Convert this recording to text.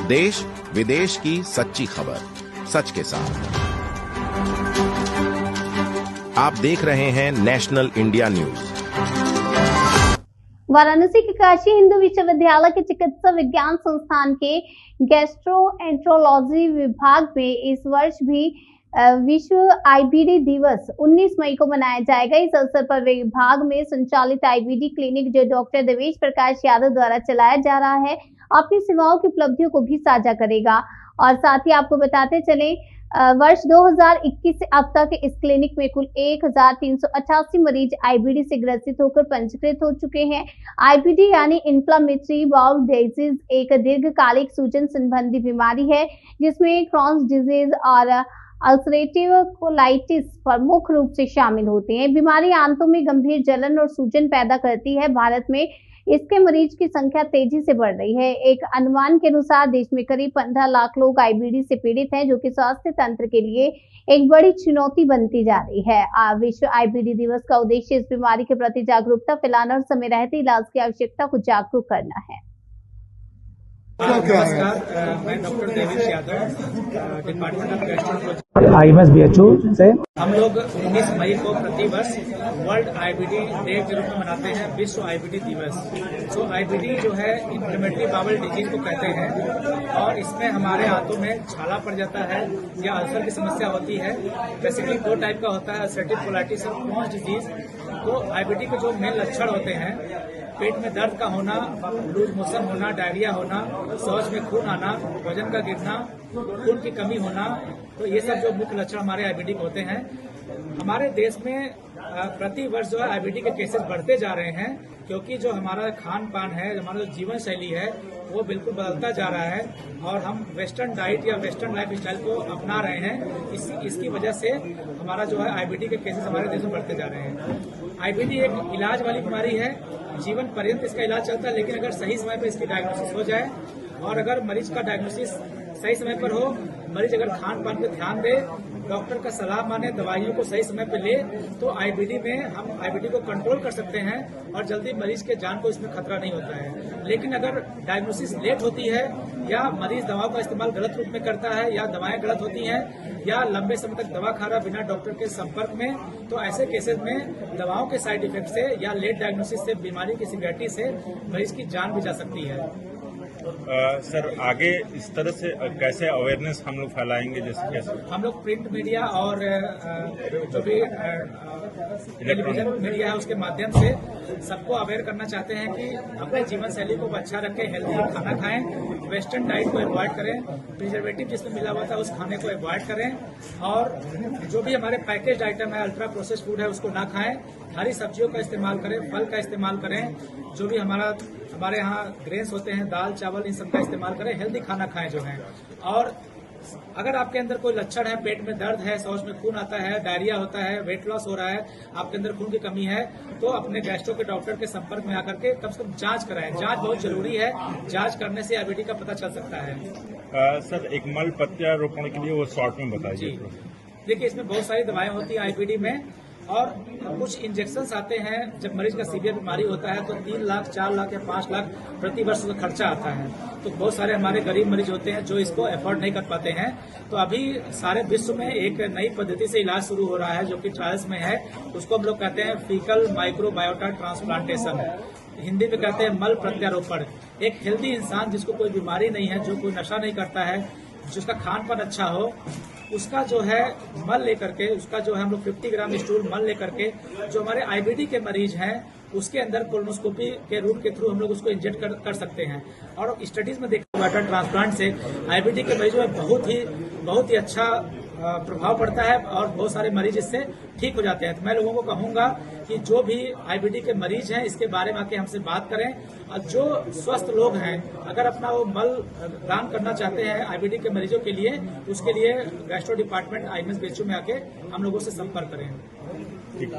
देश विदेश की सच्ची खबर सच के साथ। आप देख रहे हैं नेशनल इंडिया न्यूज। वाराणसी के काशी हिंदू विश्वविद्यालय के चिकित्सा विज्ञान संस्थान के गैस्ट्रोएंट्रोलॉजी विभाग में इस वर्ष भी विश्व आईबीडी दिवस 19 मई को मनाया जाएगा। इस अवसर पर विभाग में संचालित आईबीडी क्लिनिक जो डॉक्टर देवेश प्रकाश यादव द्वारा चलाया जा रहा है, अपनी सेवाओं की उपलब्धियों को भी साझा करेगा। और साथ ही आपको बताते चले, वर्ष 2021 से अब तक इस क्लिनिक में कुल 1388 मरीज आईबीडी से ग्रसित होकर पंजीकृत हो चुके हैं। आईबीडी यानी इन्फ्लेमेटरी बाउल डिजीज एक दीर्घकालिक सूजन संबंधी बीमारी है जिसमें क्रॉन्स डिजीज और अल्सरेटिव कोलाइटिस प्रमुख रूप से शामिल होते हैं। बीमारी आंतों में गंभीर जलन और सूजन पैदा करती है। भारत में इसके मरीज की संख्या तेजी से बढ़ रही है। एक अनुमान के अनुसार देश में करीब 15 लाख लोग आईबीडी से पीड़ित हैं, जो कि स्वास्थ्य तंत्र के लिए एक बड़ी चुनौती बनती जा रही है। विश्व आईबीडी दिवस का उद्देश्य इस बीमारी के प्रति जागरूकता फैलाना और समय रहते इलाज की आवश्यकता को जागरूक करना है। नमस्कार, मैं doctor Devesh Yadav, department of gastroenterology IMSBHU से। हम लोग 19 मई को प्रतिवर्ष वर्ल्ड आईबीडी डे के रूप में मनाते हैं, विश्व आईबीडी दिवस। तो आईबीडी जो है इन्फ्लेमेटरी बाउल डिजीज को कहते हैं और इसमें हमारे हाथों में छाला पड़ जाता है या अल्सर की समस्या होती है। बेसिकली 2 टाइप का होता है, अल्सरेटिव कोलाइटिस और क्रॉन्स डिजीज। तो आईबीडी के जो मेन लक्षण होते हैं, पेट में दर्द का होना, लूज मोशन होना, डायरिया होना, शौच में खून आना, वजन का गिरना, खून की कमी होना, तो ये सब जो मुख्य लक्षण हमारे आईबीडी के होते हैं। हमारे देश में प्रति वर्ष जो है आईबीडी के केसेस बढ़ते जा रहे हैं, क्योंकि जो हमारा खान पान है, हमारा जो जीवन शैली है, वो बिल्कुल बदलता जा रहा है और हम वेस्टर्न डाइट या वेस्टर्न लाइफ स्टाइल को अपना रहे हैं। इसकी वजह से हमारा जो है आईबीडी के केसेस हमारे देश में बढ़ते जा रहे हैं। आईबीडी एक इलाज वाली बीमारी है, जीवन पर्यंत इसका इलाज चलता है, लेकिन अगर सही समय पर इसकी डायग्नोसिस हो जाए और अगर मरीज का डायग्नोसिस सही समय पर हो, मरीज अगर खान पान पर ध्यान दे, डॉक्टर का सलाह माने, दवाइयों को सही समय पर ले, तो आईबीडी में हम आईबीडी को कंट्रोल कर सकते हैं और जल्दी मरीज के जान को इसमें खतरा नहीं होता है। लेकिन अगर डायग्नोसिस लेट होती है या मरीज दवाओं का इस्तेमाल गलत रूप में करता है या दवाएं गलत होती हैं या लंबे समय तक दवा खा रहा बिना डॉक्टर के संपर्क में, तो ऐसे केसेस में दवाओं के साइड इफेक्ट से या लेट डायग्नोसिस से, बीमारी की सीवियरिटी से मरीज की जान भी जा सकती है। सर, आगे इस तरह से कैसे अवेयरनेस हम लोग फैलाएंगे? जैसे कैसे हम लोग प्रिंट मीडिया और जो भी टेलीविजन मीडिया है उसके माध्यम से सबको अवेयर करना चाहते हैं कि अपने जीवन शैली को अच्छा रखें, हेल्दी खाना खाएं, वेस्टर्न डाइट को अवॉइड करें, प्रिजर्वेटिव जिसमें मिला हुआ था उस खाने को अवॉइड करें और जो भी हमारे पैकेज आइटम है, अल्ट्रा प्रोसेस फूड है, उसको ना खाएं, हरी सब्जियों का इस्तेमाल करें, फल का इस्तेमाल करें, जो भी हमारे यहाँ ग्रेन्स होते हैं, दाल चावल, इन सब का इस्तेमाल करें, हेल्दी खाना खाएं जो है। और अगर आपके अंदर कोई लक्षण है, पेट में दर्द है, शौच में खून आता है, डायरिया होता है, वेट लॉस हो रहा है, आपके अंदर खून की कमी है, तो अपने गैस्ट्रो के डॉक्टर के संपर्क में आकर के कम से कम जांच कराएं। जांच बहुत जरूरी है, जांच करने से आईबीडी का पता चल सकता है। सर, एक मल प्रत्यारोपण के लिए वो शॉर्ट में बताइए। देखिए, इसमें बहुत सारी दवाएं होती हैं आईबीडी में और कुछ इंजेक्शंस आते हैं। जब मरीज का सीवियर बीमारी होता है तो 3 लाख, 4 लाख या 5 लाख प्रति वर्ष का खर्चा आता है। तो बहुत सारे हमारे गरीब मरीज होते हैं जो इसको अफोर्ड नहीं कर पाते हैं। तो अभी सारे विश्व में एक नई पद्धति से इलाज शुरू हो रहा है जो कि ट्रायल्स में है। उसको हम लोग कहते हैं फीकल माइक्रोबायोटा ट्रांसप्लांटेशन, हिंदी में कहते हैं मल प्रत्यारोपण। एक हेल्दी इंसान जिसको कोई बीमारी नहीं है, जो कोई नशा नहीं करता है, जिसका खान पान अच्छा हो, उसका जो है मल लेकर के, उसका जो है हम लोग 50 ग्राम स्टूल मल लेकर के, जो हमारे आईबीडी के मरीज हैं उसके अंदर कोलोनोस्कोपी के रूट के थ्रू हम लोग उसको इंजेक्ट कर सकते हैं। और स्टडीज में देखा वाटर ट्रांसप्लांट से आईबीडी के मरीजों में बहुत ही अच्छा प्रभाव पड़ता है और बहुत सारे मरीज इससे ठीक हो जाते हैं। तो मैं लोगों को कहूंगा कि जो भी आईबीडी के मरीज हैं इसके बारे में आके हमसे बात करें और जो स्वस्थ लोग हैं अगर अपना वो मल दान करना चाहते हैं आईबीडी के मरीजों के लिए, उसके लिए गैस्ट्रो डिपार्टमेंट IMSBHU में आके हम लोगों से संपर्क करें।